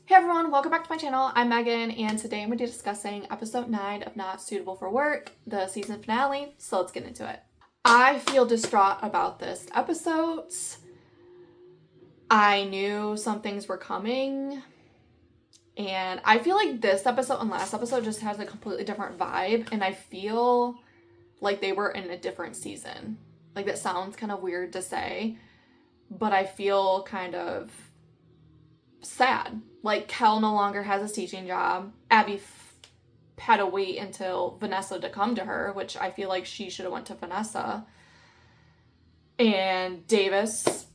Hey everyone, welcome back to my channel. I'm Megan, and today I'm going to be discussing episode 9 of Not Suitable for Work, the season finale, so let's get into it. I feel distraught about this episode. I knew some things were coming, and I feel like this episode and last episode just has a completely different vibe, and I feel like they were in a different season. Like, that sounds kind of weird to say, but I feel kind of sad. Like, Kel no longer has his teaching job. Abby had to wait until Vanessa to come to her, which I feel like she should have went to Vanessa. And Davis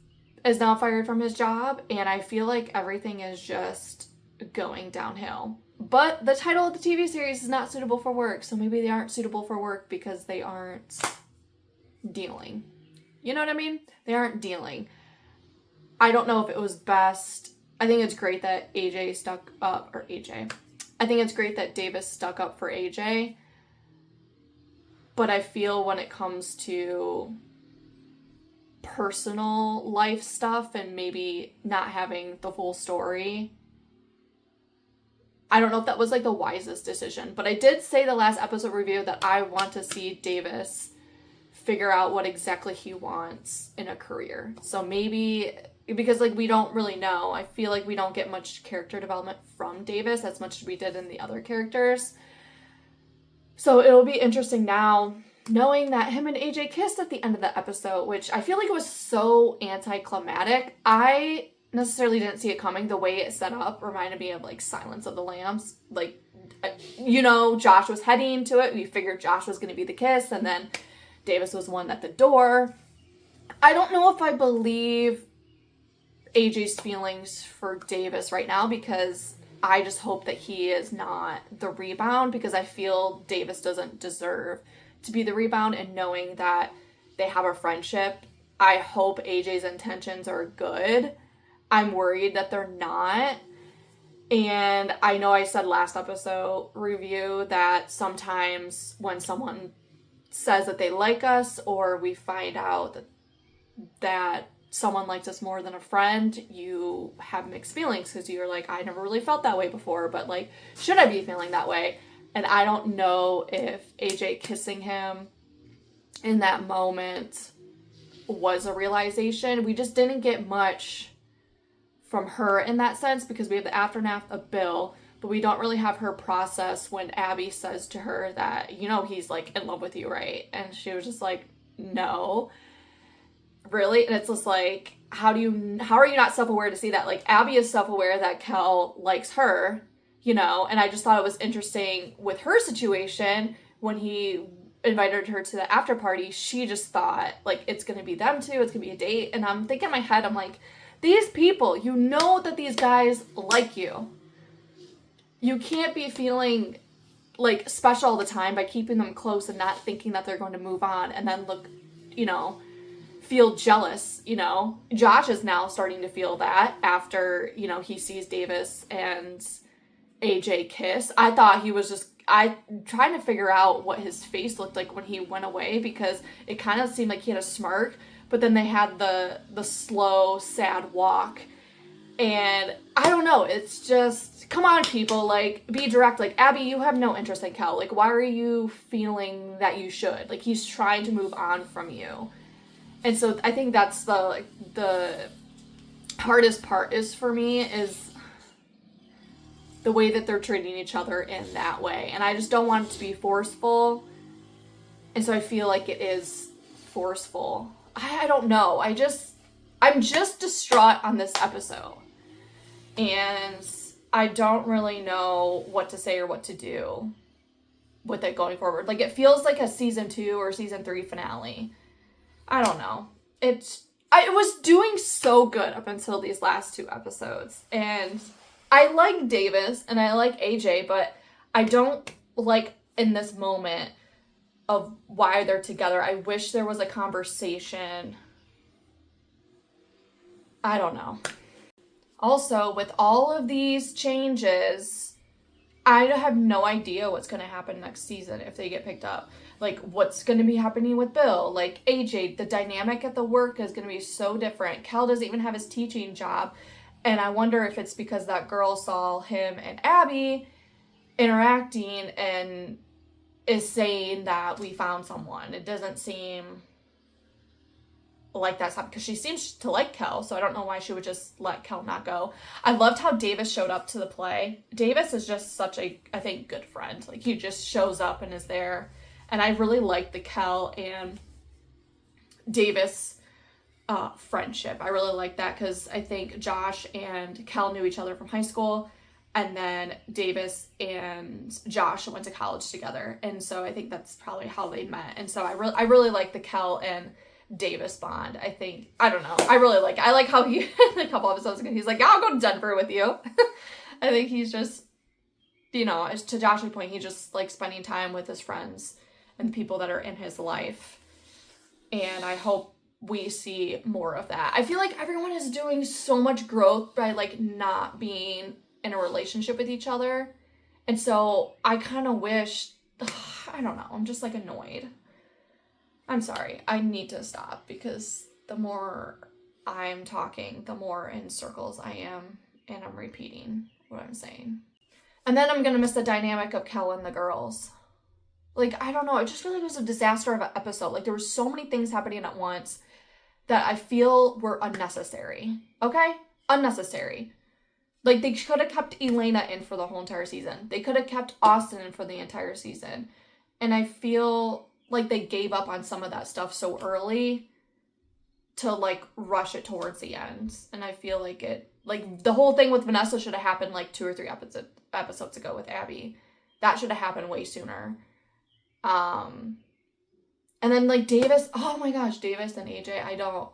is now fired from his job, and I feel like everything is just going downhill. But the title of the TV series is Not Suitable for Work, so maybe they aren't suitable for work because they aren't dealing. You know what I mean? They aren't dealing. I don't know if it was best. I think it's great that AJ stuck up, or AJ. I think it's great that Davis stuck up for AJ. But I feel when it comes to personal life stuff and maybe not having the full story, I don't know if that was like the wisest decision. But I did say the last episode review that I want to see Davis figure out what exactly he wants in a career. So maybe, because like we don't really know, I feel like we don't get much character development from Davis as much as we did in the other characters. So it'll be interesting now knowing that him and AJ kissed at the end of the episode, which I feel like it was so anticlimactic. I necessarily didn't see it coming. The way it set up reminded me of like Silence of the Lambs. Like, you know, Josh was heading to it. We figured Josh was going to be the kiss, and then Davis was one at the door. I don't know if I believe AJ's feelings for Davis right now, because I just hope that he is not the rebound, because I feel Davis doesn't deserve to be the rebound. And knowing that they have a friendship, I hope AJ's intentions are good. I'm worried that they're not. And I know I said last episode review that sometimes when someone says that they like us, or we find out that someone likes us more than a friend, you have mixed feelings, because you're like, I never really felt that way before, but like, should I be feeling that way? And I don't know if AJ kissing him in that moment was a realization. We just didn't get much from her in that sense, because we have the aftermath of Bill, but we don't really have her process when Abby says to her that, you know, he's like in love with you, right? And she was just like, no. Really? And it's just like, how are you not self-aware to see that? Like, Abby is self-aware that Kel likes her, you know, and I just thought it was interesting with her situation when he invited her to the after party. She just thought like, it's gonna be them two, it's gonna be a date. And I'm thinking in my head, I'm like, these people, you know that these guys like you. You can't be feeling like special all the time by keeping them close and not thinking that they're going to move on, and then look, you know, feel jealous, you know. Josh is now starting to feel that after, you know, he sees Davis and AJ kiss. I thought he was just, I trying to figure out what his face looked like when he went away, because it kind of seemed like he had a smirk, but then they had the slow, sad walk. And I don't know, it's just, come on, people, like, be direct. Like, Abby, you have no interest in Kel. Like, why are you feeling that you should? Like, he's trying to move on from you. And so I think that's the hardest part is for me, is the way that they're treating each other in that way. And I just don't want it to be forceful. And so I feel like it is forceful. I don't know. I'm just distraught on this episode. And I don't really know what to say or what to do with it going forward. Like, it feels like a season 2 or season 3 finale. I don't know. It was doing so good up until these last 2 episodes. And I like Davis and I like AJ, but I don't like in this moment of why they're together. I wish there was a conversation. I don't know. Also, with all of these changes, I have no idea what's going to happen next season if they get picked up. Like, what's going to be happening with Bill? Like, AJ, the dynamic at the work is going to be so different. Kel doesn't even have his teaching job. And I wonder if it's because that girl saw him and Abby interacting and is saying that we found someone. It doesn't seem like that's happening because she seems to like Kel, so I don't know why she would just let Kel not go. I loved how Davis showed up to the play. Davis is just such a, I think, good friend. Like, he just shows up and is there. And I really like the Kel and Davis friendship. I really like that because I think Josh and Kel knew each other from high school, and then Davis and Josh went to college together, and so I think that's probably how they met. And so I really like the Kel and Davis bond. I think, I don't know, I really like it. I like how he a couple episodes ago he's like, yeah, I'll go to Denver with you. I think he's just, you know, to Josh's point, he just like spending time with his friends and the people that are in his life. And I hope we see more of that. I feel like everyone is doing so much growth by like not being in a relationship with each other. And so I kind of wish, I don't know, I'm just like annoyed. I'm sorry, I need to stop because the more I'm talking, the more in circles I am, and I'm repeating what I'm saying. And then I'm gonna miss the dynamic of Kel and the girls. Like, I don't know, I just feel like it was a disaster of an episode. Like, there were so many things happening at once that I feel were unnecessary. Okay? Unnecessary. Like, they could have kept Elena in for the whole entire season. They could have kept Austin in for the entire season. And I feel like they gave up on some of that stuff so early to, like, rush it towards the end. And I feel like it, like, the whole thing with Vanessa should have happened, like, 2 or 3 episodes ago with Abby. That should have happened way sooner. And then, like, Davis, oh my gosh, Davis and AJ, I don't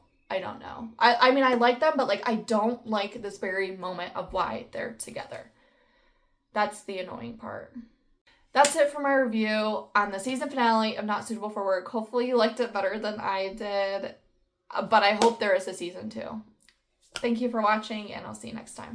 know. I mean, I like them, but, like, I don't like this very moment of why they're together. That's the annoying part. That's it for my review on the season finale of Not Suitable for Work. Hopefully you liked it better than I did, but I hope there is a season 2. Thank you for watching, and I'll see you next time.